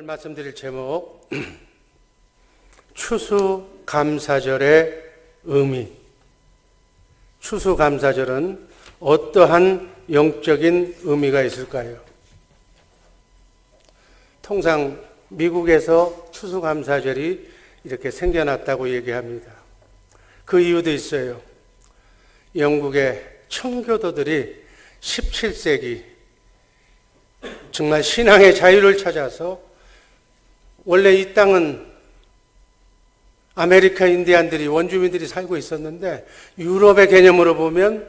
오늘 말씀드릴 제목 추수감사절의 의미. 추수감사절은 어떠한 영적인 의미가 있을까요? 통상 미국에서 추수감사절이 이렇게 생겨났다고 얘기합니다. 그 이유도 있어요. 영국의 청교도들이 17세기 정말 신앙의 자유를 찾아서, 원래 이 땅은 아메리카 인디안들이, 원주민들이 살고 있었는데 유럽의 개념으로 보면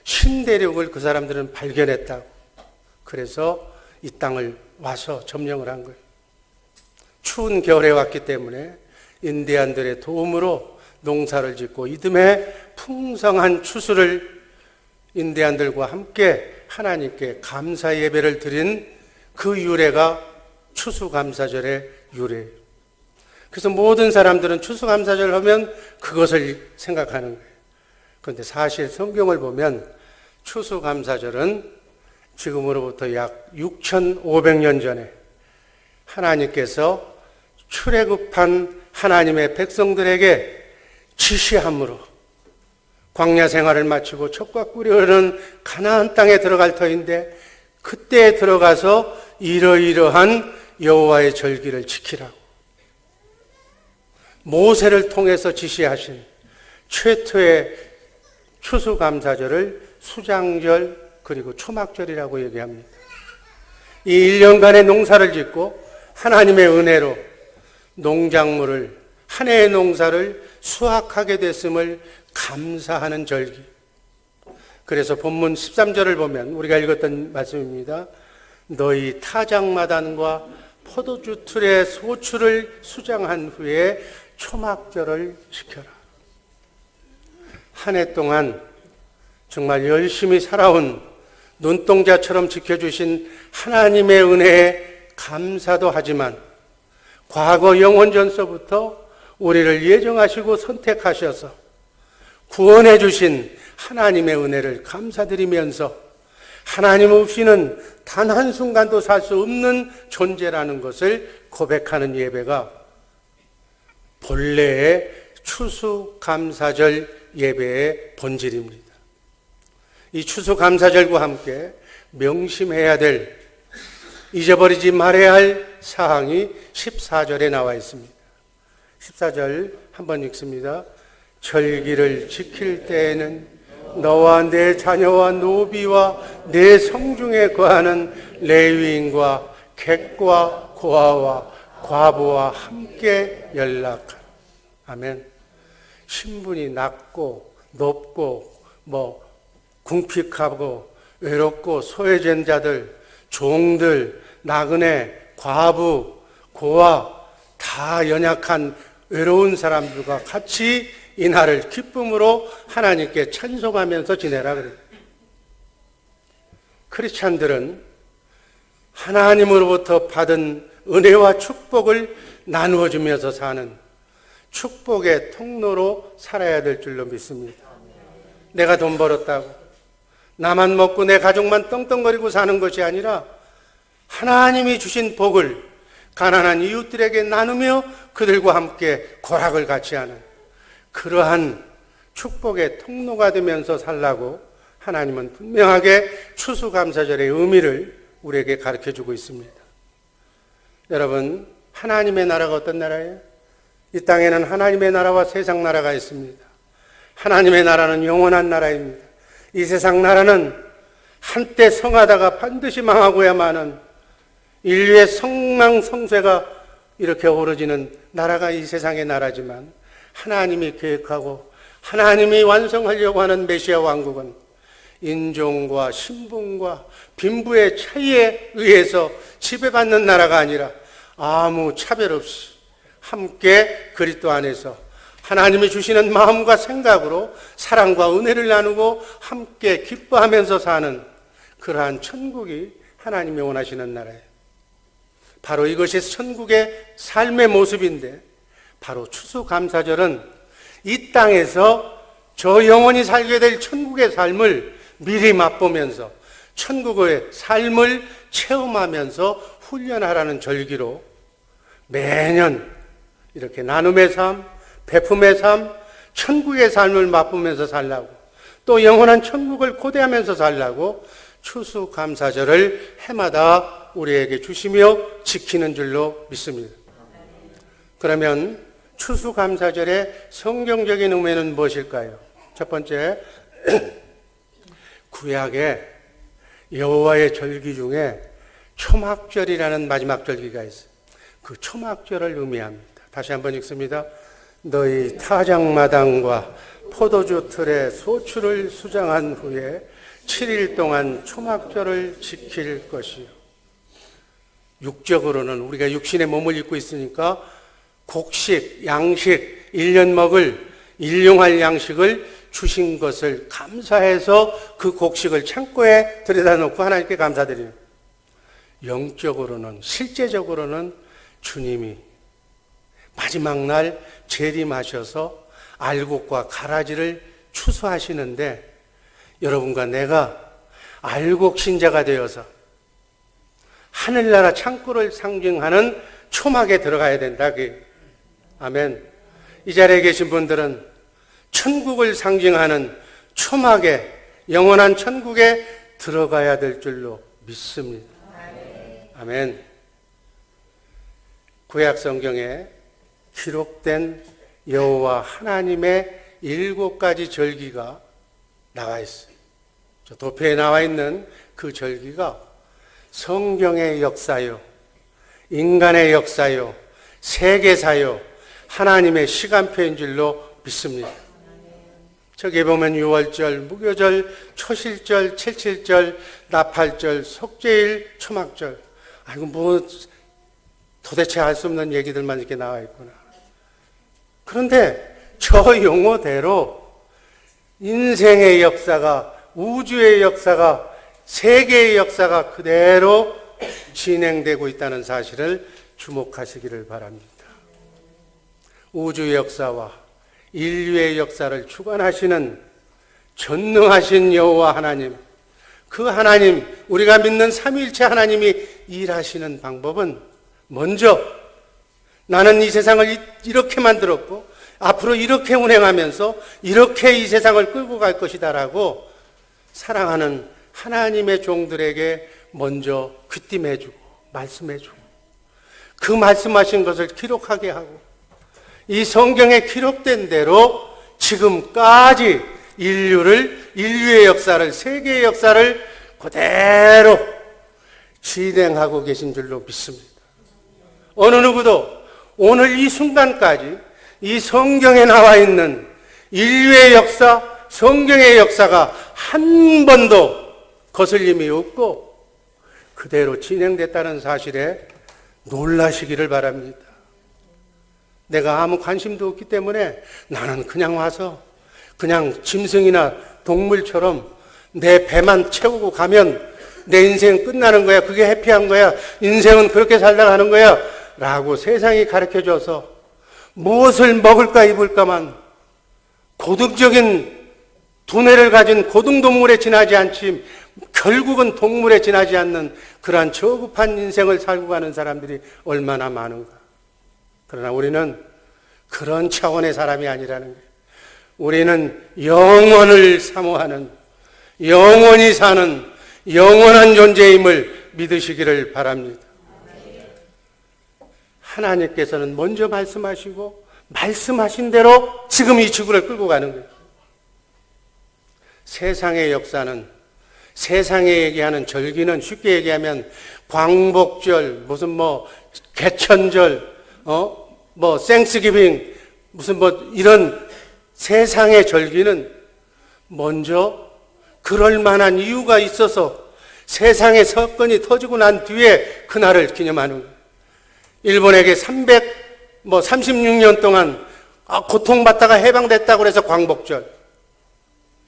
신대륙을 그 사람들은 발견했다고. 그래서 이 땅을 와서 점령을 한 거예요. 추운 겨울에 왔기 때문에 인디안들의 도움으로 농사를 짓고 이듬해 풍성한 추수를 인디안들과 함께 하나님께 감사 예배를 드린 그 유래가 추수감사절의 유래예요. 그래서 모든 사람들은 추수감사절 하면 그것을 생각하는 거예요. 그런데 사실 성경을 보면 추수감사절은 지금으로부터 약 6,500년 전에 하나님께서 출애굽한 하나님의 백성들에게 지시함으로 광야 생활을 마치고 젖과 꿀이 흐르는 가나안 땅에 들어갈 터인데, 그때에 들어가서 이러이러한 여호와의 절기를 지키라고 모세를 통해서 지시하신 최초의 추수감사절을 수장절 그리고 초막절이라고 얘기합니다. 이 1년간의 농사를 짓고 하나님의 은혜로 농작물을, 한 해의 농사를 수확하게 됐음을 감사하는 절기. 그래서 본문 13절을 보면 우리가 읽었던 말씀입니다. 너희 타작마당과 포도주 틀의 소출을 수장한 후에 초막절을 지켜라. 한 해 동안 정말 열심히 살아온 눈동자처럼 지켜주신 하나님의 은혜에 감사도 하지만, 과거 영원전서부터 우리를 예정하시고 선택하셔서 구원해 주신 하나님의 은혜를 감사드리면서 하나님 없이는 단 한순간도 살 수 없는 존재라는 것을 고백하는 예배가 본래의 추수감사절 예배의 본질입니다. 이 추수감사절과 함께 명심해야 될, 잊어버리지 말아야 할 사항이 14절에 나와 있습니다. 14절 한번 읽습니다. 절기를 지킬 때에는 너와 내 자녀와 노비와 내 성중에 거하는 레위인과 객과 고아와 과부와 함께 연락하라. 아멘. 신분이 낮고 높고 궁핍하고 외롭고 소외된 자들, 종들, 나그네, 과부, 고아, 다 연약한 외로운 사람들과 같이 이 날을 기쁨으로 하나님께 찬송하면서 지내라 그래요. 크리스찬들은 하나님으로부터 받은 은혜와 축복을 나누어 주면서 사는 축복의 통로로 살아야 될 줄로 믿습니다. 내가 돈 벌었다고 나만 먹고 내 가족만 떵떵거리고 사는 것이 아니라 하나님이 주신 복을 가난한 이웃들에게 나누며 그들과 함께 고락을 같이 하는 그러한 축복의 통로가 되면서 살라고 하나님은 분명하게 추수감사절의 의미를 우리에게 가르쳐주고 있습니다. 여러분, 하나님의 나라가 어떤 나라예요? 이 땅에는 하나님의 나라와 세상 나라가 있습니다. 하나님의 나라는 영원한 나라입니다. 이 세상 나라는 한때 성하다가 반드시 망하고야마는 인류의 성망성쇠가 이렇게 오르지는 나라가 이 세상의 나라지만, 하나님이 계획하고 하나님이 완성하려고 하는 메시아 왕국은 인종과 신분과 빈부의 차이에 의해서 지배받는 나라가 아니라 아무 차별 없이 함께 그리스도 안에서 하나님이 주시는 마음과 생각으로 사랑과 은혜를 나누고 함께 기뻐하면서 사는 그러한 천국이 하나님이 원하시는 나라예요. 바로 이것이 천국의 삶의 모습인데, 바로 추수감사절은 이 땅에서 저 영원히 살게 될 천국의 삶을 미리 맛보면서 천국의 삶을 체험하면서 훈련하라는 절기로 매년 이렇게 나눔의 삶, 베품의 삶, 천국의 삶을 맛보면서 살라고, 또 영원한 천국을 고대하면서 살라고 추수감사절을 해마다 우리에게 주시며 지키는 줄로 믿습니다. 그러면 추수감사절의 성경적인 의미는 무엇일까요? 첫 번째, 구약의 여호와의 절기 중에 초막절이라는 마지막 절기가 있어요. 그 초막절을 의미합니다. 다시 한번 읽습니다. 너희 타작마당과 포도주 틀에 소출을 수장한 후에 7일 동안 초막절을 지킬 것이요. 육적으로는 우리가 육신의 몸을 입고 있으니까 곡식, 양식, 1년 먹을 일용할 양식을 주신 것을 감사해서 그 곡식을 창고에 들여다 놓고 하나님께 감사드려요. 영적으로는, 실제적으로는 주님이 마지막 날 재림하셔서 알곡과 가라지를 추수하시는데, 여러분과 내가 알곡 신자가 되어서 하늘나라 창고를 상징하는 초막에 들어가야 된다. 아멘. 이 자리에 계신 분들은 천국을 상징하는 초막에, 영원한 천국에 들어가야 될 줄로 믿습니다. 아멘. 구약 성경에 기록된 여호와 하나님의 7가지 절기가 나와 있어요. 저 도표에 나와 있는 그 절기가 성경의 역사요, 인간의 역사요, 세계사요, 하나님의 시간표인 줄로 믿습니다. 저기 보면 유월절, 무교절, 초실절, 칠칠절, 나팔절, 속죄일, 초막절. 아이고, 뭐 도대체 알 수 없는 얘기들만 이렇게 나와 있구나. 그런데 저 용어대로 인생의 역사가, 우주의 역사가, 세계의 역사가 그대로 진행되고 있다는 사실을 주목하시기를 바랍니다. 우주의 역사와 인류의 역사를 주관하시는 전능하신 여호와 하나님, 그 하나님, 우리가 믿는 삼위일체 하나님이 일하시는 방법은 먼저 나는 이 세상을 이렇게 만들었고 앞으로 이렇게 운행하면서 이렇게 이 세상을 끌고 갈 것이다라고 사랑하는 하나님의 종들에게 먼저 귀띔해주고 말씀해주고, 그 말씀하신 것을 기록하게 하고, 이 성경에 기록된 대로 지금까지 인류의 역사를, 세계의 역사를 그대로 진행하고 계신 줄로 믿습니다. 어느 누구도 오늘 이 순간까지 이 성경에 나와 있는 인류의 역사, 성경의 역사가 한 번도 거슬림이 없고 그대로 진행됐다는 사실에 놀라시기를 바랍니다. 내가 아무 관심도 없기 때문에 나는 그냥 와서 그냥 짐승이나 동물처럼 내 배만 채우고 가면 내 인생 끝나는 거야. 그게 해피한 거야. 인생은 그렇게 살다 가는 거야. 라고 세상이 가르쳐줘서 무엇을 먹을까 입을까만 고등적인 두뇌를 가진 고등동물에 지나지 않지 결국은 동물에 지나지 않는 그러한 저급한 인생을 살고 가는 사람들이 얼마나 많은가. 그러나 우리는 그런 차원의 사람이 아니라는 거예요. 우리는 영원을 사모하는, 영원히 사는 영원한 존재임을 믿으시기를 바랍니다. 하나님께서는 먼저 말씀하시고 말씀하신 대로 지금 이 지구를 끌고 가는 거예요. 세상의 역사는, 세상에 얘기하는 절기는 쉽게 얘기하면 광복절, 무슨 개천절, 땡스기빙, 무슨 이런 세상의 절기는 먼저 그럴 만한 이유가 있어서 세상의 사건이 터지고 난 뒤에 그날을 기념하는 거예요. 일본에게 36년 동안 고통받다가 해방됐다고 해서 광복절.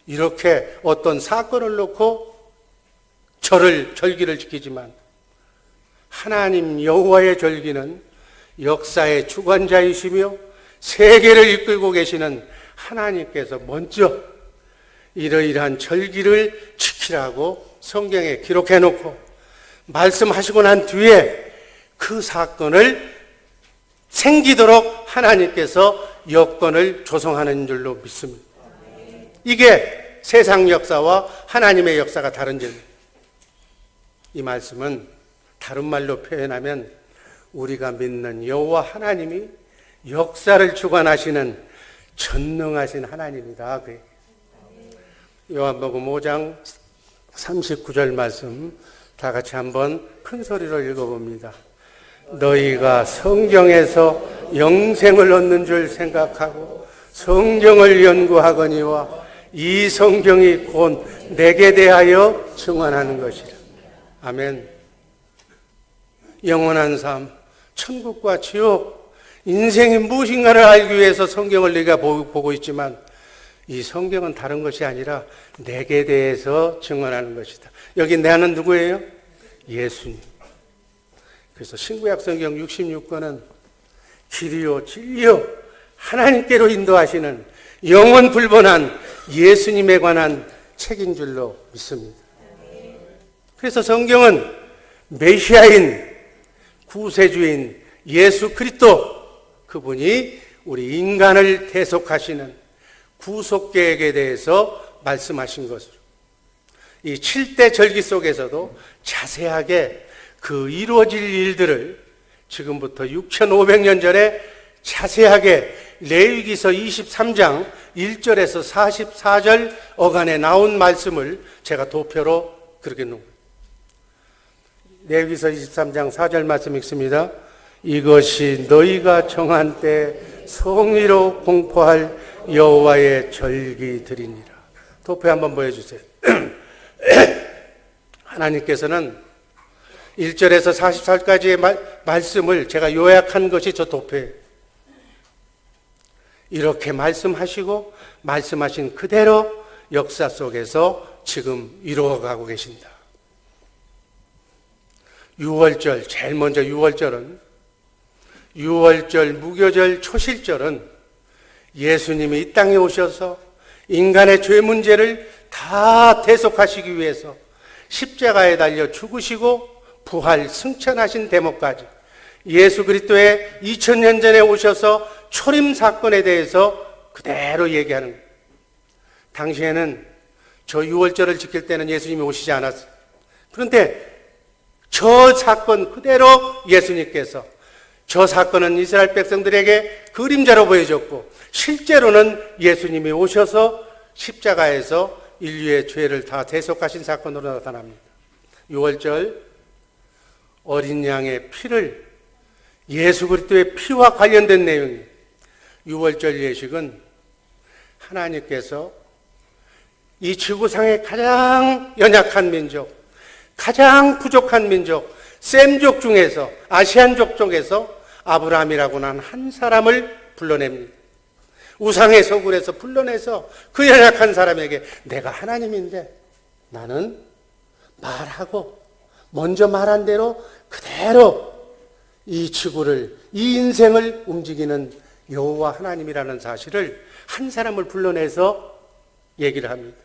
이렇게 어떤 사건을 놓고 절기를 지키지만 하나님 여호와의 절기는 역사의 주관자이시며 세계를 이끌고 계시는 하나님께서 먼저 이러이러한 절기를 지키라고 성경에 기록해 놓고 말씀하시고 난 뒤에 그 사건을 생기도록 하나님께서 여건을 조성하는 줄로 믿습니다. 이게 세상 역사와 하나님의 역사가 다른 점입니다. 이 말씀은 다른 말로 표현하면 우리가 믿는 여호와 하나님이 역사를 주관하시는 전능하신 하나님이다. 요한복음 5장 39절 말씀 다 같이 한번 큰 소리로 읽어봅니다. 너희가 성경에서 영생을 얻는 줄 생각하고 성경을 연구하거니와 이 성경이 곧 내게 대하여 증언하는 것이라. 아멘. 영원한 삶, 천국과 지옥, 인생이 무엇인가를 알기 위해서 성경을 내가 보고 있지만 이 성경은 다른 것이 아니라 내게 대해서 증언하는 것이다. 여기 나는 누구예요? 예수님. 그래서 신구약 성경 66권은 길이요 진리요 하나님께로 인도하시는 영원 불변한 예수님에 관한 책인 줄로 믿습니다. 그래서 성경은 메시아인 구세주인 예수 그리스도, 그분이 우리 인간을 대속하시는 구속 계획에 대해서 말씀하신 것으로, 이 7대 절기 속에서도 자세하게 그 이루어질 일들을 지금부터 6,500년 전에 자세하게 레위기서 23장 1절에서 44절 어간에 나온 말씀을 제가 도표로 그렇게 놓은 거예요. 레위기서 23장 4절 말씀 읽습니다. 이것이 너희가 정한 때 성의로 공포할 여호와의 절기들이니라. 도표 한번 보여주세요. 하나님께서는 1절에서 44절까지의 말씀을 제가 요약한 것이 저 도표예요. 이렇게 말씀하시고 말씀하신 그대로 역사 속에서 지금 이루어가고 계신다. 6월절, 제일 먼저 6월절은 6월절, 무교절, 초실절은 예수님이 이 땅에 오셔서 인간의 죄 문제를 다 대속하시기 위해서 십자가에 달려 죽으시고 부활 승천하신 대목까지 예수 그리스도의 2000년 전에 오셔서 초림 사건에 대해서 그대로 얘기하는 거예요. 당시에는 저 6월절을 지킬 때는 예수님이 오시지 않았어요. 그런데 저 사건 그대로 예수님께서, 저 사건은 이스라엘 백성들에게 그림자로 보여졌고 실제로는 예수님이 오셔서 십자가에서 인류의 죄를 다 대속하신 사건으로 나타납니다. 6월절 어린 양의 피를, 예수 그리스도의 피와 관련된 내용이에요. 6월절 예식은 하나님께서 이 지구상의 가장 연약한 민족, 가장 부족한 민족, 셈족 중에서, 아시안족 쪽에서 아브라함이라고 하는 한 사람을 불러냅니다. 우상의 소굴에서 불러내서 그 연약한 사람에게 내가 하나님인데 나는 말하고 먼저 말한 대로 그대로 이 지구를, 이 인생을 움직이는 여호와 하나님이라는 사실을 한 사람을 불러내서 얘기를 합니다.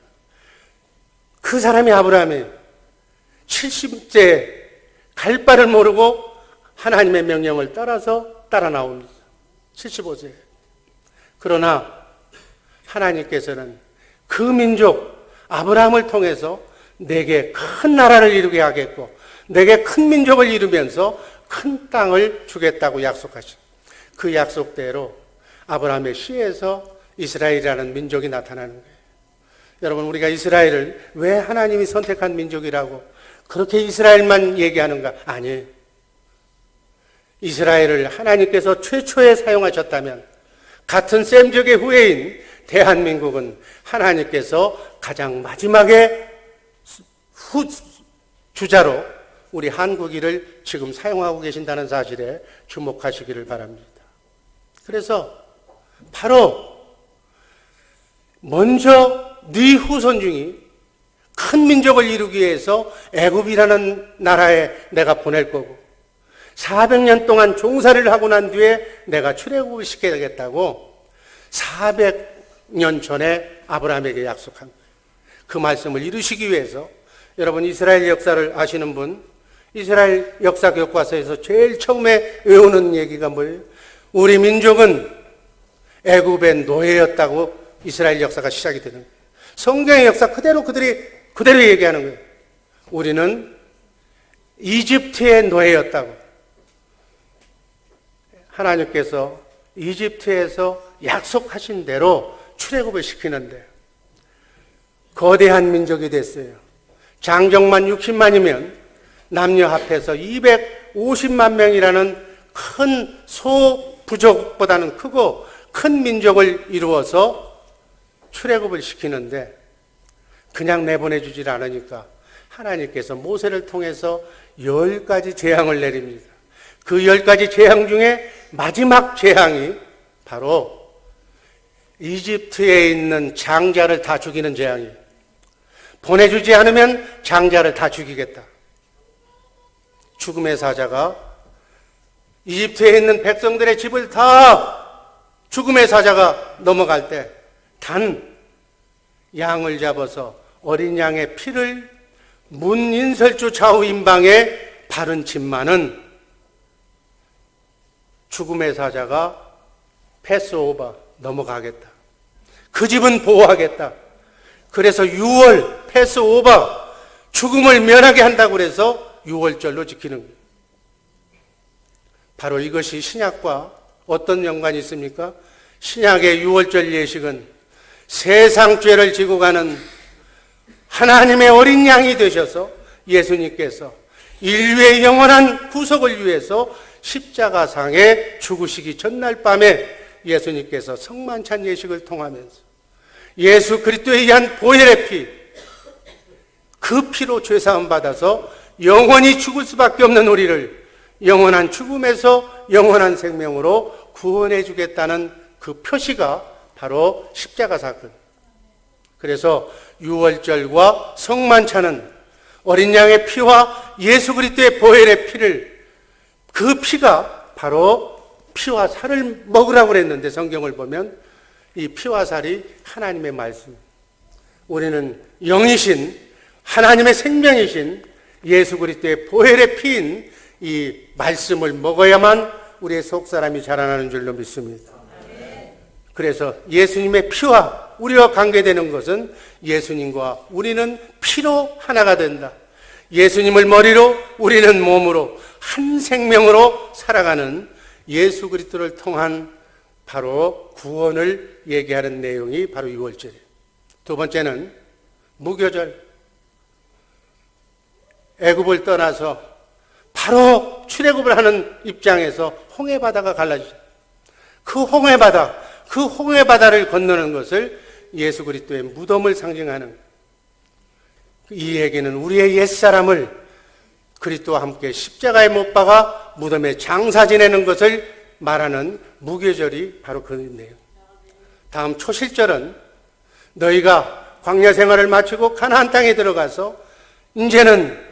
그 사람이 아브라함이에요. 70세 갈 바를 모르고 하나님의 명령을 따라서 따라 나옵니다. 75세. 그러나 하나님께서는 그 민족 아브라함을 통해서 내게 큰 나라를 이루게 하겠고 내게 큰 민족을 이루면서 큰 땅을 주겠다고 약속하신 그 약속대로 아브라함의 씨에서 이스라엘이라는 민족이 나타나는 거예요. 여러분, 우리가 이스라엘을 왜 하나님이 선택한 민족이라고 그렇게 이스라엘만 얘기하는가? 아니에요. 이스라엘을 하나님께서 최초에 사용하셨다면 같은 셈족의 후예인 대한민국은 하나님께서 가장 마지막에 주자로 우리 한국인을 지금 사용하고 계신다는 사실에 주목하시기를 바랍니다. 그래서 바로 먼저 네 후손 중에 큰 민족을 이루기 위해서 애굽이라는 나라에 내가 보낼 거고 400년 동안 종살이를 하고 난 뒤에 내가 출애굽을 시켜야겠다고 400년 전에 아브라함에게 약속한 거예요. 그 말씀을 이루시기 위해서 여러분 이스라엘 역사를 아시는 분, 이스라엘 역사 교과서에서 제일 처음에 외우는 얘기가 뭐예요? 우리 민족은 애굽의 노예였다고 이스라엘 역사가 시작이 되는 거예요. 성경의 역사 그대로 얘기하는 거예요. 우리는 이집트의 노예였다고. 하나님께서 이집트에서 약속하신 대로 출애굽을 시키는데 거대한 민족이 됐어요. 장정만 60만이면 남녀 합해서 250만 명이라는 큰 소부족보다는 크고 큰 민족을 이루어서 출애굽을 시키는데 그냥 내보내주질 않으니까 하나님께서 모세를 통해서 10가지 재앙을 내립니다. 그 10가지 재앙 중에 마지막 재앙이 바로 이집트에 있는 장자를 다 죽이는 재앙이에요. 보내주지 않으면 장자를 다 죽이겠다. 죽음의 사자가 이집트에 있는 백성들의 집을 다 죽음의 사자가 넘어갈 때 단 양을 잡아서 어린 양의 피를 문인설주 좌우 임방에 바른 집만은 죽음의 사자가 패스오버 넘어가겠다. 그 집은 보호하겠다. 그래서 6월 패스오버 죽음을 면하게 한다고 해서 6월절로 지키는 거예요. 바로 이것이 신약과 어떤 연관이 있습니까? 신약의 6월절 예식은 세상 죄를 지고 가는 하나님의 어린 양이 되셔서 예수님께서 인류의 영원한 구속을 위해서 십자가상에 죽으시기 전날 밤에 예수님께서 성만찬 예식을 통하면서 예수 그리스도에 의한 보혈의 피, 그 피로 죄사함 받아서 영원히 죽을 수밖에 없는 우리를 영원한 죽음에서 영원한 생명으로 구원해 주겠다는 그 표시가 바로 십자가 사건. 그래서 6월절과 성만찬은 어린 양의 피와 예수 그리스도의 보혈의 피를, 그 피가 바로 피와 살을 먹으라고 그랬는데 성경을 보면 이 피와 살이 하나님의 말씀. 우리는 영이신 하나님의 생명이신 예수 그리스도의 보혈의 피인 이 말씀을 먹어야만 우리의 속사람이 자라나는 줄로 믿습니다. 그래서 예수님의 피와 우리와 관계되는 것은 예수님과 우리는 피로 하나가 된다. 예수님을 머리로 우리는 몸으로 한 생명으로 살아가는 예수 그리스도를 통한 바로 구원을 얘기하는 내용이 바로 6월절이에요. 두 번째는 무교절. 애굽을 떠나서 바로 출애굽을 하는 입장에서 홍해바다가 갈라지죠. 그 홍해바다를 건너는 것을 예수 그리스도의 무덤을 상징하는, 이 얘기는 우리의 옛사람을 그리스도와 함께 십자가에 못 박아 무덤에 장사 지내는 것을 말하는 무교절이 바로 그 내용. 다음 초실절은 너희가 광야 생활을 마치고 가나안 땅에 들어가서 이제는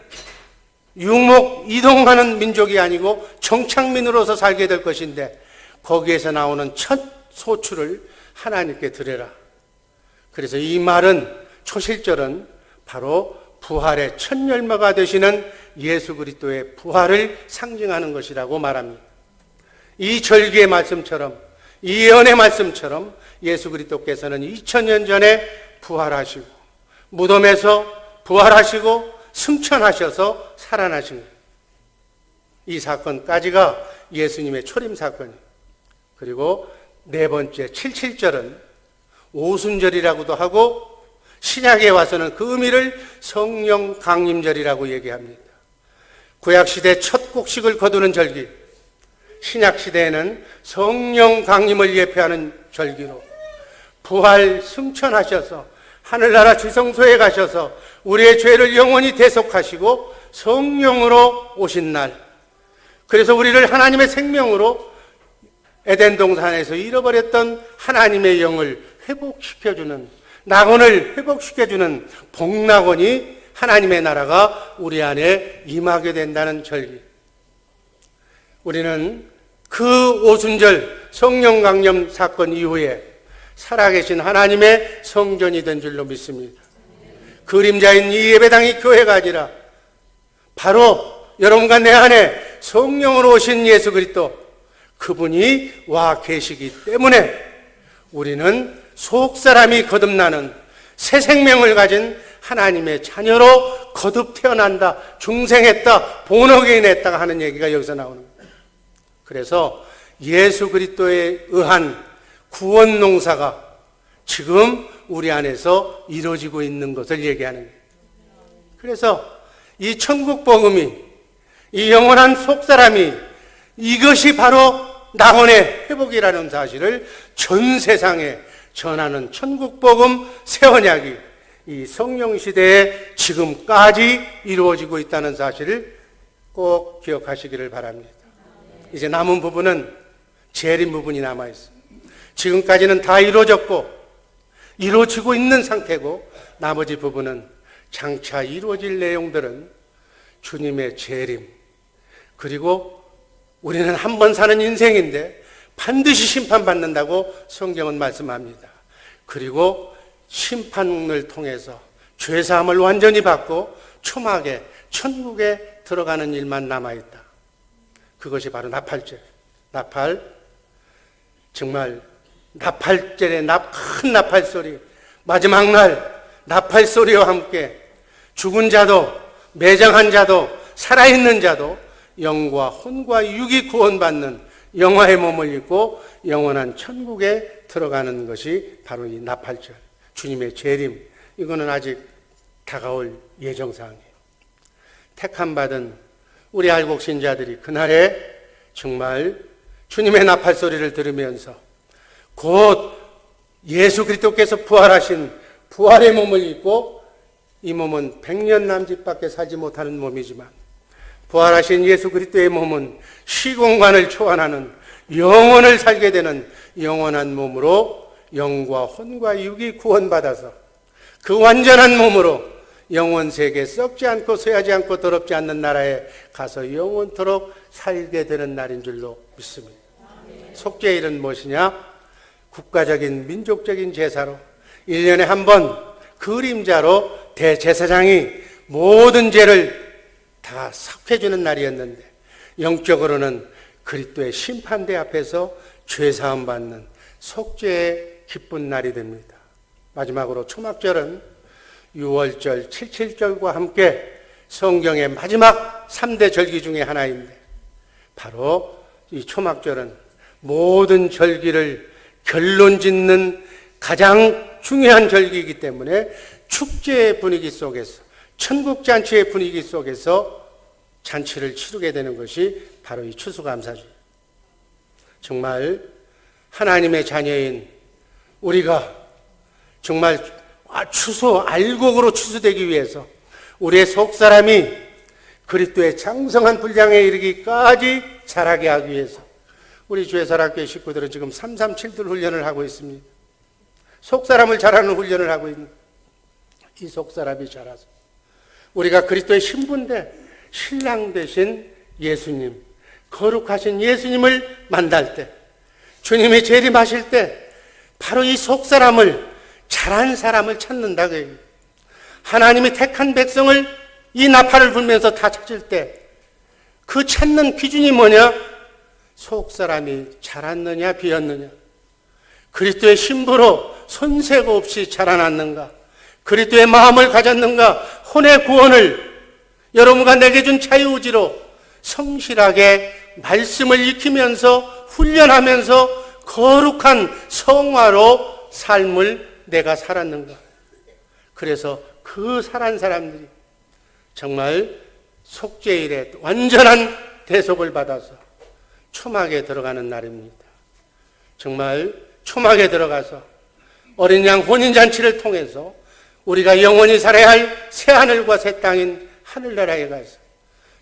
유목 이동하는 민족이 아니고 정착민으로서 살게 될 것인데 거기에서 나오는 첫 소출을 하나님께 드려라. 그래서 이 말은, 초실절은 바로 부활의 첫 열매가 되시는 예수 그리스도의 부활을 상징하는 것이라고 말합니다. 이 절기의 말씀처럼, 이 예언의 말씀처럼 예수 그리스도께서는 2000년 전에 부활하시고 무덤에서 부활하시고 승천하셔서 살아나신 거예요. 이 사건까지가 예수님의 초림 사건이에요. 그리고 네 번째 77절은 오순절이라고도 하고 신약에 와서는 그 의미를 성령 강림절이라고 얘기합니다. 구약시대 첫 곡식을 거두는 절기, 신약시대에는 성령 강림을 예표하는 절기로 부활 승천하셔서 하늘나라 지성소에 가셔서 우리의 죄를 영원히 대속하시고 성령으로 오신 날, 그래서 우리를 하나님의 생명으로 에덴 동산에서 잃어버렸던 하나님의 영을 회복시켜주는, 낙원을 회복시켜주는 복낙원이 하나님의 나라가 우리 안에 임하게 된다는 절기. 우리는 그 오순절 성령 강림 사건 이후에 살아계신 하나님의 성전이 된 줄로 믿습니다. 그림자인 이 예배당이 교회가 아니라 바로 여러분과 내 안에 성령으로 오신 예수 그리스도, 그분이 와 계시기 때문에 우리는 속사람이 거듭나는 새 생명을 가진 하나님의 자녀로 거듭 태어난다, 중생했다, 본어게인 했다가 하는 얘기가 여기서 나오는 거예요. 그래서 예수 그리스도에 의한 구원 농사가 지금 우리 안에서 이루어지고 있는 것을 얘기하는 거예요. 그래서 이 천국 복음이, 이 영원한 속사람이, 이것이 바로 낙원의 회복이라는 사실을 전 세상에 전하는 천국 복음 새 언약이 이 성령 시대에 지금까지 이루어지고 있다는 사실을 꼭 기억하시기를 바랍니다. 이제 남은 부분은 재림 부분이 남아있어요. 지금까지는 다 이루어졌고 이루어지고 있는 상태고, 나머지 부분은 장차 이루어질 내용들은 주님의 재림, 그리고 우리는 한 번 사는 인생인데 반드시 심판받는다고 성경은 말씀합니다. 그리고 심판을 통해서 죄사함을 완전히 받고 초막에 천국에 들어가는 일만 남아있다. 그것이 바로 나팔절. 나팔, 정말 나팔절의 큰 나팔소리, 마지막 날 나팔소리와 함께 죽은 자도 매장한 자도 살아있는 자도 영과 혼과 육이 구원받는 영화의 몸을 입고 영원한 천국에 들어가는 것이 바로 이 나팔절, 주님의 재림. 이거는 아직 다가올 예정사항이에요. 택함받은 우리 알곡 신자들이 그날에 정말 주님의 나팔소리를 들으면서 곧 예수 그리스도께서 부활하신 부활의 몸을 입고, 이 몸은 100년 남짓밖에 살지 못하는 몸이지만 부활하신 예수 그리스도의 몸은 시공간을 초월하는 영원을 살게 되는 영원한 몸으로 영과 혼과 육이 구원받아서 그 완전한 몸으로 영원 세계 썩지 않고 쇠하지 않고 더럽지 않는 나라에 가서 영원토록 살게 되는 날인 줄로 믿습니다. 속죄일은 무엇이냐? 국가적인 민족적인 제사로 1년에 한 번 그림자로 대제사장이 모든 죄를 다 삭해주는 날이었는데, 영적으로는 그리스도의 심판대 앞에서 죄사함 받는 속죄의 기쁜 날이 됩니다. 마지막으로 초막절은 6월절, 77절과 함께 성경의 마지막 3대 절기 중에 하나인데, 바로 이 초막절은 모든 절기를 결론짓는 가장 중요한 절기이기 때문에 축제의 분위기 속에서, 천국잔치의 분위기 속에서 잔치를 치르게 되는 것이 바로 이 추수감사절. 정말 하나님의 자녀인 우리가 정말 알곡으로 추수되기 위해서 우리의 속사람이 그리스도의 장성한 분량에 이르기까지 자라게 하기 위해서 우리 주의사랑교회 식구들은 지금 337들 훈련을 하고 있습니다. 속사람을 자라는 훈련을 하고 있는, 이 속사람이 자라서 우리가 그리스도의 신부인데 신랑 되신 예수님, 거룩하신 예수님을 만날 때, 주님이 재림하실 때 바로 이 속사람을, 자란 사람을 찾는다. 하나님이 택한 백성을 이 나팔을 불면서 다 찾을 때 그 찾는 기준이 뭐냐? 속사람이 자랐느냐 비었느냐, 그리스도의 신부로 손색 없이 자라났는가, 그리스도의 마음을 가졌는가, 혼의 구원을 여러분과 내게 준 자유의지로 성실하게 말씀을 익히면서 훈련하면서 거룩한 성화로 삶을 내가 살았는가. 그래서 그 살한 사람들이 정말 속죄일에 완전한 대속을 받아서 초막에 들어가는 날입니다. 정말 초막에 들어가서 어린 양 혼인잔치를 통해서 우리가 영원히 살아야 할 새하늘과 새 땅인 하늘나라에 가서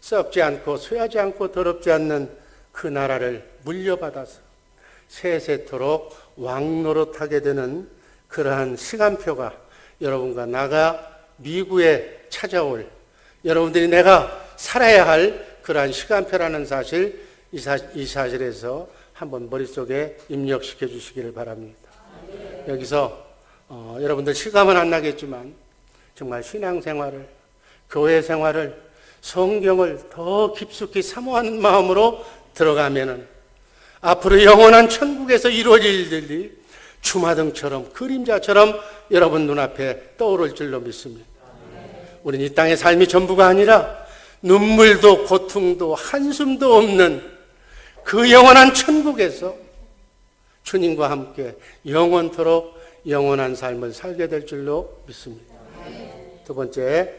썩지 않고 쇠하지 않고 더럽지 않는 그 나라를 물려받아서 세세토록 왕노릇하게 되는 그러한 시간표가 여러분과 나가 미국에 찾아올, 여러분들이 내가 살아야 할 그러한 시간표라는 사실, 이 사실에서 한번 머릿속에 입력시켜 주시기를 바랍니다. 여기서 여러분들 실감은 안 나겠지만 정말 신앙생활을, 교회 생활을, 성경을 더 깊숙이 사모하는 마음으로 들어가면은 앞으로 영원한 천국에서 이루어질 일들이 주마등처럼 그림자처럼 여러분 눈앞에 떠오를 줄로 믿습니다. 우리는 이 땅의 삶이 전부가 아니라 눈물도 고통도 한숨도 없는 그 영원한 천국에서 주님과 함께 영원토록 영원한 삶을 살게 될 줄로 믿습니다. 두 번째,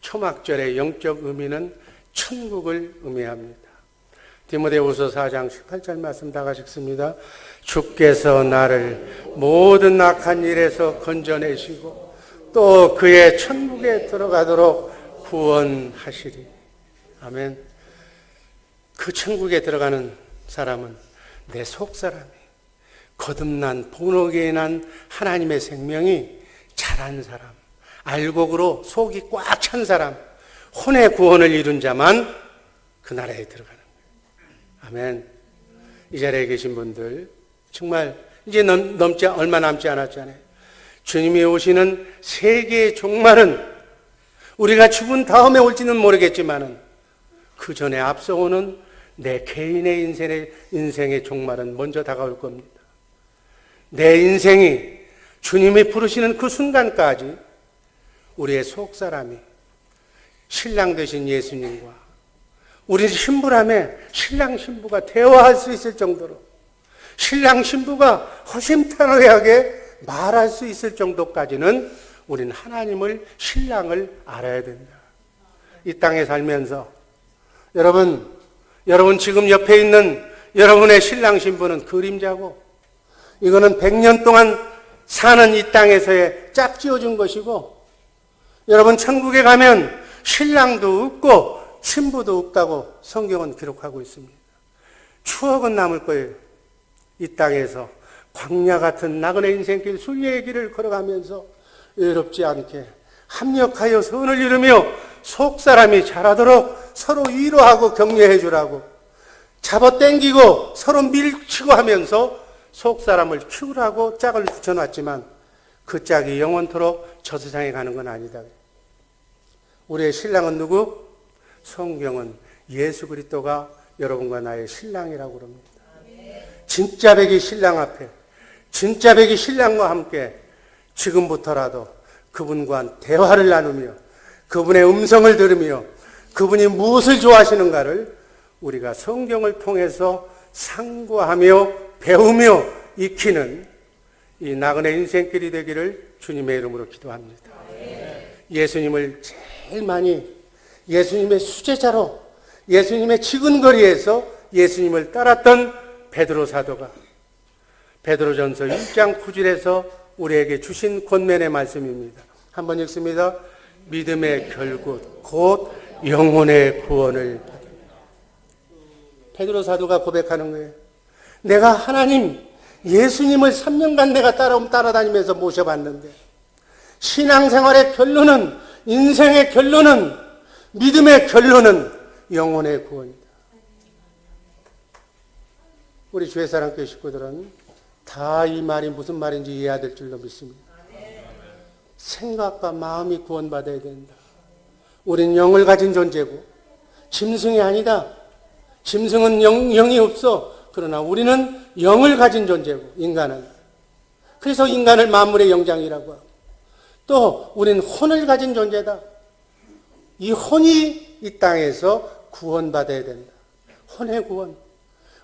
초막절의 영적 의미는 천국을 의미합니다. 디모데후서 4장 18절 말씀 다 같이 읽습니다. 주께서 나를 모든 악한 일에서 건져내시고 또 그의 천국에 들어가도록 구원하시리. 아멘. 그 천국에 들어가는 사람은 내 속사람이 거듭난 본어게에 난 하나님의 생명이 자란 사람, 알곡으로 속이 꽉 찬 사람, 혼의 구원을 이룬 자만 그 나라에 들어가는 거예요. 아멘. 이 자리에 계신 분들 정말 이제 얼마 남지 않았잖아요. 주님이 오시는 세계의 종말은 우리가 죽은 다음에 올지는 모르겠지만은 그 전에 앞서오는 내 개인의 인생의 종말은 먼저 다가올 겁니다. 내 인생이 주님이 부르시는 그 순간까지 우리의 속사람이 신랑 되신 예수님과 우리 신부라며 신랑 신부가 대화할 수 있을 정도로 신랑 신부가 허심탄회하게 말할 수 있을 정도까지는 우리는 하나님을 신랑을 알아야 된다. 이 땅에 살면서 여러분 지금 옆에 있는 여러분의 신랑 신부는 그림자고 이거는 100년 동안 사는 이 땅에서의 짝지어준 것이고 여러분 천국에 가면 신랑도 없고 신부도 없다고 성경은 기록하고 있습니다. 추억은 남을 거예요. 이 땅에서 광야 같은 나그네 인생길 순례의 길을 걸어가면서 외롭지 않게 합력하여 선을 이루며 속사람이 자라도록 서로 위로하고 격려해 주라고 잡아당기고 서로 밀치고 하면서 속사람을 키우라고 짝을 붙여놨지만 그 짝이 영원토록 저 세상에 가는 건 아니다. 우리의 신랑은 누구? 성경은 예수 그리스도가 여러분과 나의 신랑이라고 그럽니다. 진짜 백이 신랑 앞에 진짜 백이 신랑과 함께 지금부터라도 그분과 대화를 나누며 그분의 음성을 들으며 그분이 무엇을 좋아하시는가를 우리가 성경을 통해서 상고하며 배우며 익히는 이 나그네 인생길이 되기를 주님의 이름으로 기도합니다. 예수님을 제일 많이 예수님의 수제자로 예수님의 지근거리에서 예수님을 따랐던 베드로 사도가 베드로전서 1장 9절에서 우리에게 주신 권면의 말씀입니다. 한번 읽습니다. 믿음의 결국 곧 영혼의 구원을 받으며. 베드로 사도가 고백하는 거예요. 내가 하나님 예수님을 3년간 내가 따라다니면서 모셔봤는데 신앙생활의 결론은 인생의 결론은 믿음의 결론은 영혼의 구원이다. 우리 주의 사랑교회 식구들은 다 이 말이 무슨 말인지 이해해야 될 줄로 믿습니다. 생각과 마음이 구원받아야 된다. 우리는 영을 가진 존재고 짐승이 아니다. 짐승은 영이 없어. 그러나 우리는 영을 가진 존재고 인간은. 그래서 인간을 만물의 영장이라고 하고 또 우리는 혼을 가진 존재다. 이 혼이 이 땅에서 구원받아야 된다. 혼의 구원.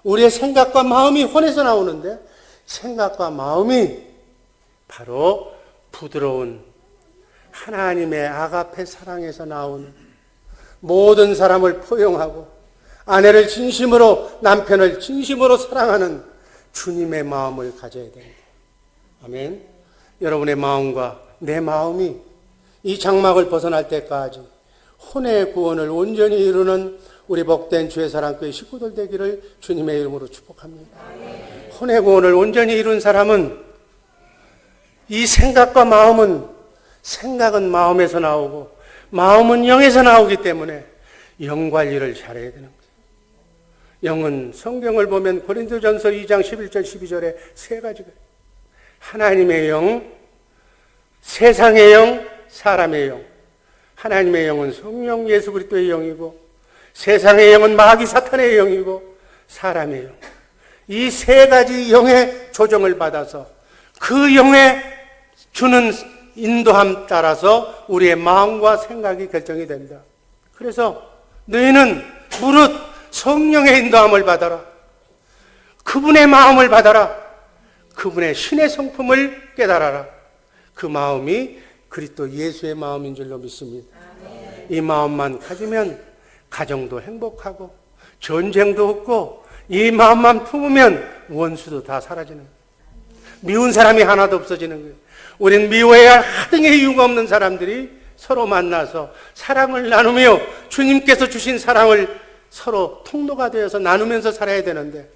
우리의 생각과 마음이 혼에서 나오는데 생각과 마음이 바로 부드러운 하나님의 아가페 사랑에서 나오는 모든 사람을 포용하고 아내를 진심으로 남편을 진심으로 사랑하는 주님의 마음을 가져야 됩니다. 아멘. 여러분의 마음과 내 마음이 이 장막을 벗어날 때까지 혼의 구원을 온전히 이루는 우리 복된 주의 사랑교회 식구들 되기를 주님의 이름으로 축복합니다. 혼의 구원을 온전히 이룬 사람은 이 생각과 마음은 생각은 마음에서 나오고 마음은 영에서 나오기 때문에 영 관리를 잘해야 되는 거예요. 영은 성경을 보면 고린도전서 2장 11절 12절에 세 가지가 하나님의 영, 세상의 영, 사람의 영. 하나님의 영은 성령 예수 그리스도의 영이고 세상의 영은 마귀 사탄의 영이고 사람의 영. 이 세 가지 영의 조정을 받아서 그 영의 주는 인도함 따라서 우리의 마음과 생각이 결정이 된다. 그래서 너희는 무릇 성령의 인도함을 받아라. 그분의 마음을 받아라. 그분의 신의 성품을 깨달아라. 그 마음이 그리스도 예수의 마음인 줄로 믿습니다. 이 마음만 가지면 가정도 행복하고 전쟁도 없고, 이 마음만 품으면 원수도 다 사라지는 거예요. 미운 사람이 하나도 없어지는 거예요. 우린 미워해야 할 하등의 이유가 없는 사람들이 서로 만나서 사랑을 나누며 주님께서 주신 사랑을 서로 통로가 되어서 나누면서 살아야 되는데,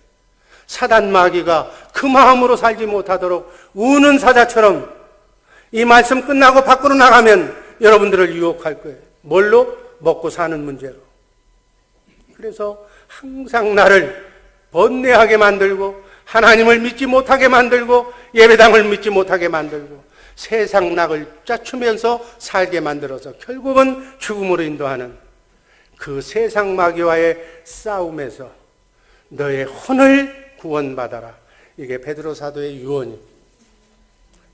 사단 마귀가 그 마음으로 살지 못하도록 우는 사자처럼 이 말씀 끝나고 밖으로 나가면 여러분들을 유혹할 거예요. 뭘로? 먹고 사는 문제로. 그래서 항상 나를 번뇌하게 만들고, 하나님을 믿지 못하게 만들고, 예배당을 믿지 못하게 만들고, 세상 낙을 짜추면서 살게 만들어서 결국은 죽음으로 인도하는 그 세상 마귀와의 싸움에서 너의 혼을 구원받아라. 이게 베드로 사도의 유언입니다.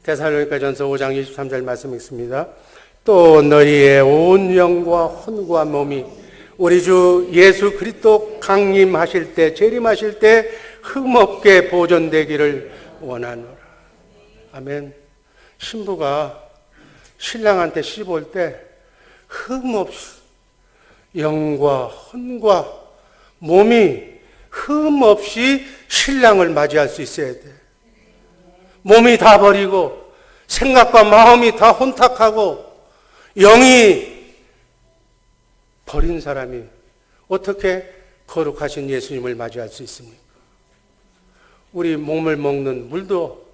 데살로니가전서 5장 23절 말씀 읽습니다. 또 너희의 온 영과 혼과 몸이 우리 주 예수 그리스도 강림하실 때, 재림하실 때 흠없게 보존되기를 원하노라. 아멘. 신부가 신랑한테 시집 올 때 흠없이 영과 혼과 몸이 흠없이 신랑을 맞이할 수 있어야 돼. 몸이 다 버리고 생각과 마음이 다 혼탁하고 영이 버린 사람이 어떻게 거룩하신 예수님을 맞이할 수 있습니까? 우리 몸을 먹는 물도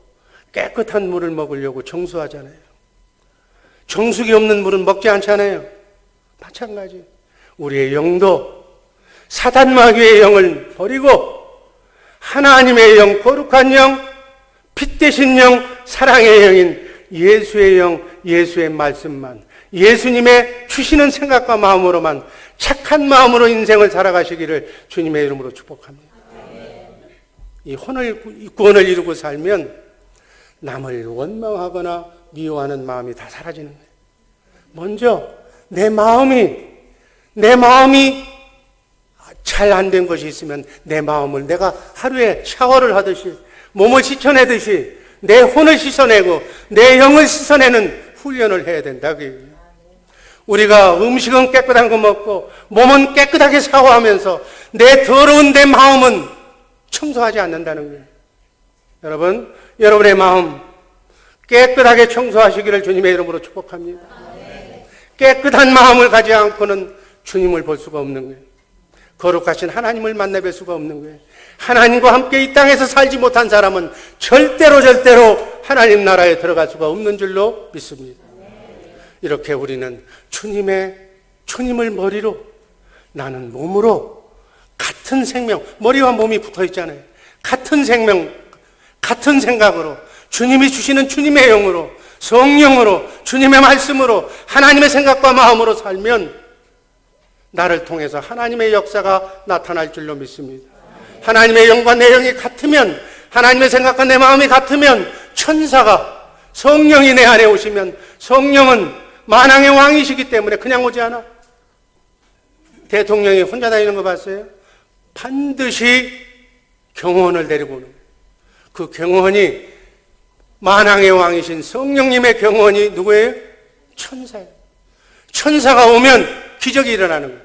깨끗한 물을 먹으려고 정수하잖아요. 정수기 없는 물은 먹지 않잖아요. 마찬가지. 우리의 영도 사단 마귀의 영을 버리고 하나님의 영, 거룩한 영, 빛 대신 영, 사랑의 영인 예수의 영, 예수의 말씀만, 예수님의 주시는 생각과 마음으로만 착한 마음으로 인생을 살아가시기를 주님의 이름으로 축복합니다. 이 구원을 이루고 살면 남을 원망하거나 미워하는 마음이 다 사라지는 거예요. 먼저 내 마음이 잘 안 된 것이 있으면 내 마음을 내가 하루에 샤워를 하듯이 몸을 씻어내듯이 내 혼을 씻어내고 내 영을 씻어내는 훈련을 해야 된다. 우리가 음식은 깨끗한 거 먹고 몸은 깨끗하게 샤워하면서 내 더러운 내 마음은 청소하지 않는다는 거예요. 여러분, 여러분의 마음 깨끗하게 청소하시기를 주님의 이름으로 축복합니다. 깨끗한 마음을 가지 않고는 주님을 볼 수가 없는 거예요. 거룩하신 하나님을 만나뵐 수가 없는 거예요. 하나님과 함께 이 땅에서 살지 못한 사람은 절대로 하나님 나라에 들어갈 수가 없는 줄로 믿습니다. 이렇게 우리는 주님을 머리로, 나는 몸으로 같은 생명, 머리와 몸이 붙어 있잖아요. 같은 생명, 같은 생각으로 주님이 주시는 주님의 영으로, 성령으로, 주님의 말씀으로, 하나님의 생각과 마음으로 살면 나를 통해서 하나님의 역사가 나타날 줄로 믿습니다. 하나님의 영과 내 영이 같으면, 하나님의 생각과 내 마음이 같으면 천사가, 성령이 내 안에 오시면, 성령은 만왕의 왕이시기 때문에 그냥 오지 않아. 대통령이 혼자 다니는 거 봤어요? 반드시 경호원을 데리고 오는 거예요. 그 경호원이 만왕의 왕이신 성령님의 경호원이 누구예요? 천사예요. 천사가 오면 기적이 일어나는 거예요.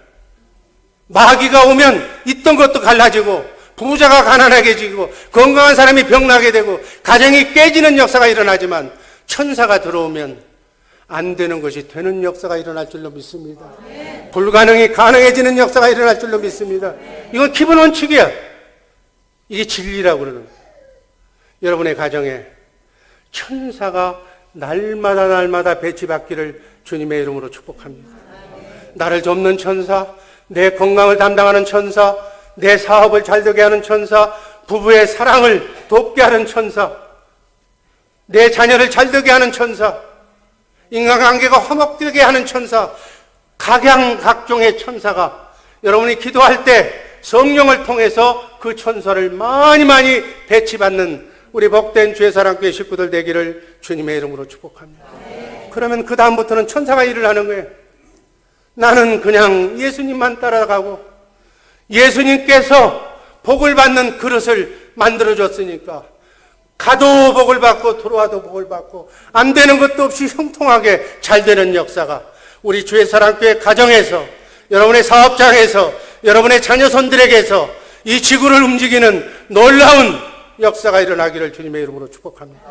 마귀가 오면 있던 것도 갈라지고, 부자가 가난하게지고, 건강한 사람이 병나게 되고, 가정이 깨지는 역사가 일어나지만 천사가 들어오면 안 되는 것이 되는 역사가 일어날 줄로 믿습니다. 불가능이 가능해지는 역사가 일어날 줄로 믿습니다. 이건 기본 원칙이야. 이게 진리라고 그러는 거예요. 여러분의 가정에 천사가 날마다 배치받기를 주님의 이름으로 축복합니다. 나를 돕는 천사, 내 건강을 담당하는 천사, 내 사업을 잘되게 하는 천사, 부부의 사랑을 돕게 하는 천사, 내 자녀를 잘되게 하는 천사, 인간관계가 화목되게 하는 천사, 각양각종의 천사가 여러분이 기도할 때 성령을 통해서 그 천사를 많이 배치받는 우리 복된 주의 사랑교회 식구들 되기를 주님의 이름으로 축복합니다. 그러면 그 다음부터는 천사가 일을 하는 거예요. 나는 그냥 예수님만 따라가고 예수님께서 복을 받는 그릇을 만들어줬으니까 가도 복을 받고 들어와도 복을 받고 안 되는 것도 없이 형통하게 잘 되는 역사가 우리 주의 사랑교회 가정에서, 여러분의 사업장에서, 여러분의 자녀손들에게서 이 지구를 움직이는 놀라운 역사가 일어나기를 주님의 이름으로 축복합니다.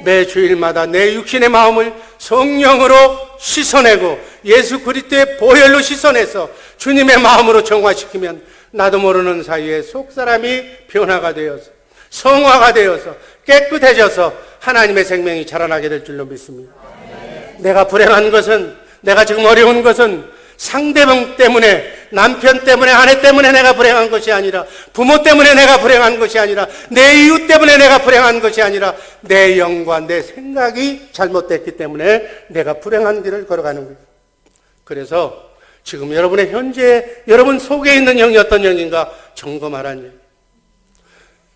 매 주일마다 내 육신의 마음을 성령으로 씻어내고 예수 그리스도의 보혈로 씻어내서 주님의 마음으로 정화시키면 나도 모르는 사이에 속사람이 변화가 되어서 성화가 되어서 깨끗해져서 하나님의 생명이 자라나게 될 줄로 믿습니다. 내가 불행한 것은, 내가 지금 어려운 것은 상대방 때문에, 남편 때문에, 아내 때문에 내가 불행한 것이 아니라, 부모 때문에 내가 불행한 것이 아니라, 내 이웃 때문에 내가 불행한 것이 아니라 내 영과 내 생각이 잘못됐기 때문에 내가 불행한 길을 걸어가는 거예요. 그래서 지금 여러분의 현재 여러분 속에 있는 영이 어떤 영인가 점검하라는 얘기예요.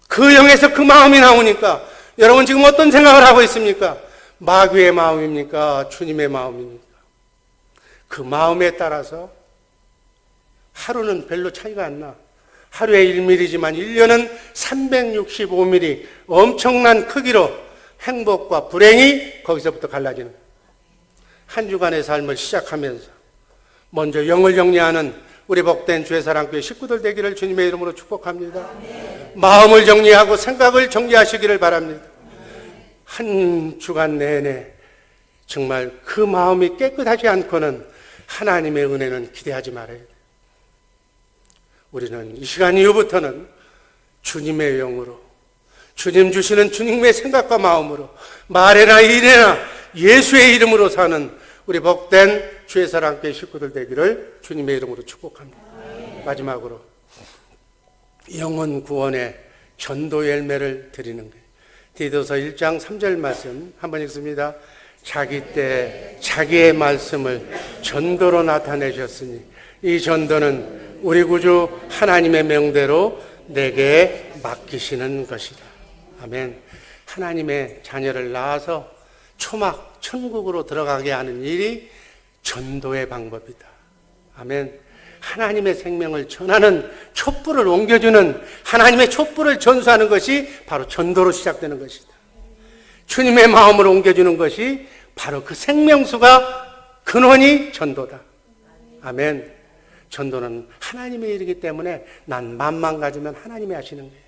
그 영에서 그 마음이 나오니까 여러분 지금 어떤 생각을 하고 있습니까? 마귀의 마음입니까? 주님의 마음입니까? 그 마음에 따라서 하루는 별로 차이가 안 나. 하루에 1mm지만 1년은 365mm 엄청난 크기로 행복과 불행이 거기서부터 갈라지는 거예요. 한 주간의 삶을 시작하면서 먼저 영을 정리하는 우리 복된 주의 사랑교회 식구들 되기를 주님의 이름으로 축복합니다. 마음을 정리하고 생각을 정리하시기를 바랍니다. 한 주간 내내 정말 그 마음이 깨끗하지 않고는 하나님의 은혜는 기대하지 말아야 돼요. 우리는 이 시간 이후부터는 주님의 영으로, 주님 주시는 주님의 생각과 마음으로 말에나 일에나 예수의 이름으로 사는 우리 복된 주의 사랑교회 식구들 되기를 주님의 이름으로 축복합니다. 마지막으로 영혼 구원의 전도 열매를 드리는 거예요. 디도서 1장 3절 말씀 한번 읽습니다. 자기 때 자기의 말씀을 전도로 나타내셨으니 이 전도는 우리 구주 하나님의 명대로 내게 맡기시는 것이다. 아멘. 하나님의 자녀를 낳아서 초막 천국으로 들어가게 하는 일이 전도의 방법이다. 아멘. 하나님의 생명을 전하는 촛불을 옮겨주는, 하나님의 촛불을 전수하는 것이 바로 전도로 시작되는 것이다. 주님의 마음을 옮겨주는 것이 바로 그 생명수가 근원이 전도다. 아멘. 전도는 하나님의 일이기 때문에 난 마음만 가지면 하나님이 하시는 거예요.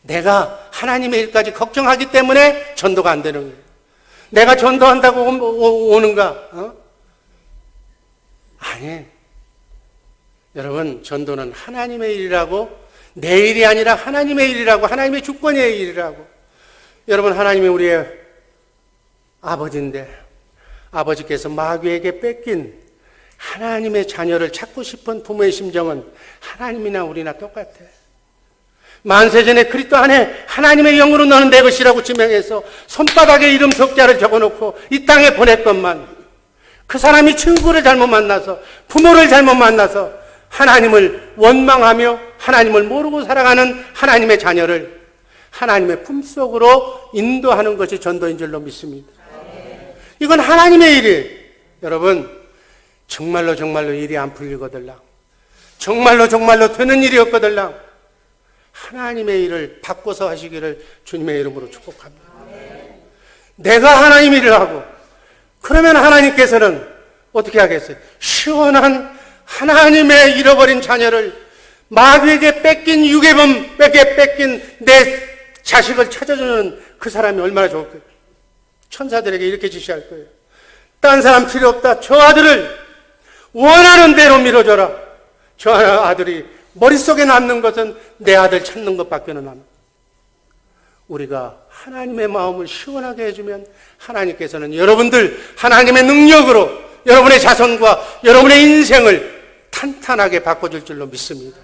내가 하나님의 일까지 걱정하기 때문에 전도가 안 되는 거예요. 내가 전도한다고 오는가? 아니. 여러분, 전도는 하나님의 일이라고, 내 일이 아니라 하나님의 일이라고, 하나님의 주권의 일이라고. 여러분, 하나님이 우리의 아버지인데 아버지께서 마귀에게 뺏긴 하나님의 자녀를 찾고 싶은 부모의 심정은 하나님이나 우리나 똑같아. 만세전에 그리스도 안에 하나님의 영으로 너는 내 것이라고 지명해서 손바닥에 이름 석자를 적어놓고 이 땅에 보냈건만 그 사람이 친구를 잘못 만나서 부모를 잘못 만나서 하나님을 원망하며 하나님을 모르고 살아가는 하나님의 자녀를 하나님의 품속으로 인도하는 것이 전도인 줄로 믿습니다. 이건 하나님의 일이에요. 여러분, 정말로 일이 안 풀리거들랑, 정말로 되는 일이 없거들랑 하나님의 일을 바꿔서 하시기를 주님의 이름으로 축복합니다. 내가 하나님 일을 하고 그러면 하나님께서는 어떻게 하겠어요? 시원한 하나님의 잃어버린 자녀를 마귀에게 뺏긴 유괴범에게 뺏긴 내 자식을 찾아주는 그 사람이 얼마나 좋을까요? 천사들에게 이렇게 지시할 거예요. 딴 사람 필요 없다. 저 아들을 원하는 대로 밀어줘라. 저 아들이 머릿속에 남는 것은 내 아들 찾는 것밖에는 안. 우리가 하나님의 마음을 시원하게 해주면 하나님께서는 여러분들 하나님의 능력으로 여러분의 자손과 여러분의 인생을 탄탄하게 바꿔줄 줄로 믿습니다.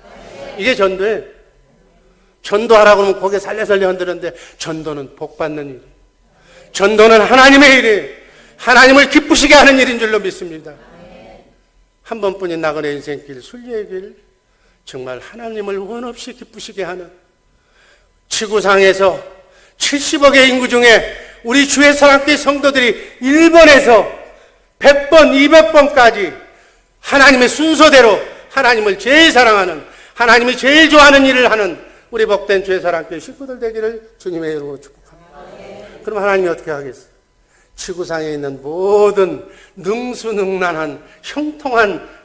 이게 전도예요. 전도하라고 하면 고개 살려살려 흔드는데 전도는 복받는 일이에요. 전도는 하나님의 일이에요. 하나님을 기쁘시게 하는 일인 줄로 믿습니다. 한 번뿐인 나그네 인생길, 순례의 길, 정말 하나님을 원없이 기쁘시게 하는 지구상에서 70억의 인구 중에 우리 주의 사랑교회 성도들이 1번에서 100번, 200번까지 하나님의 순서대로 하나님을 제일 사랑하는, 하나님이 제일 좋아하는 일을 하는 우리 복된 주의 사랑교회 식구들 되기를 주님의 이름으로 축복합니다. 그럼 하나님이 어떻게 하겠어요? 지구상에 있는 모든 능수능란한 형통한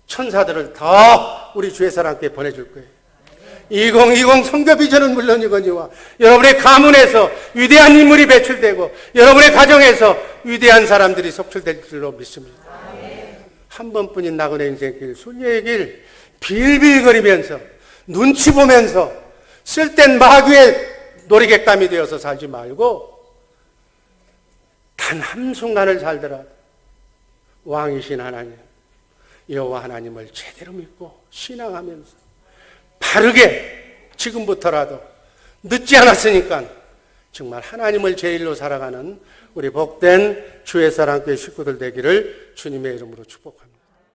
천사들을 다 우리 주의 사랑교회에 보내줄 거예요. 2020 선교 비전은 물론이거니와 여러분의 가문에서 위대한 인물이 배출되고 여러분의 가정에서 위대한 사람들이 속출될 줄로 믿습니다. 한 번뿐인 나그네 인생길, 순례의 길 빌빌거리면서 눈치 보면서 쓸땐 마귀의 놀이객감이 되어서 살지 말고 단 한순간을 살더라도 왕이신 하나님, 여호와 하나님을 제대로 믿고 신앙하면서 바르게 지금부터라도 늦지 않았으니까 정말 하나님을 제일로 살아가는 우리 복된 주의 사랑교회 식구들 되기를 주님의 이름으로 축복합니다.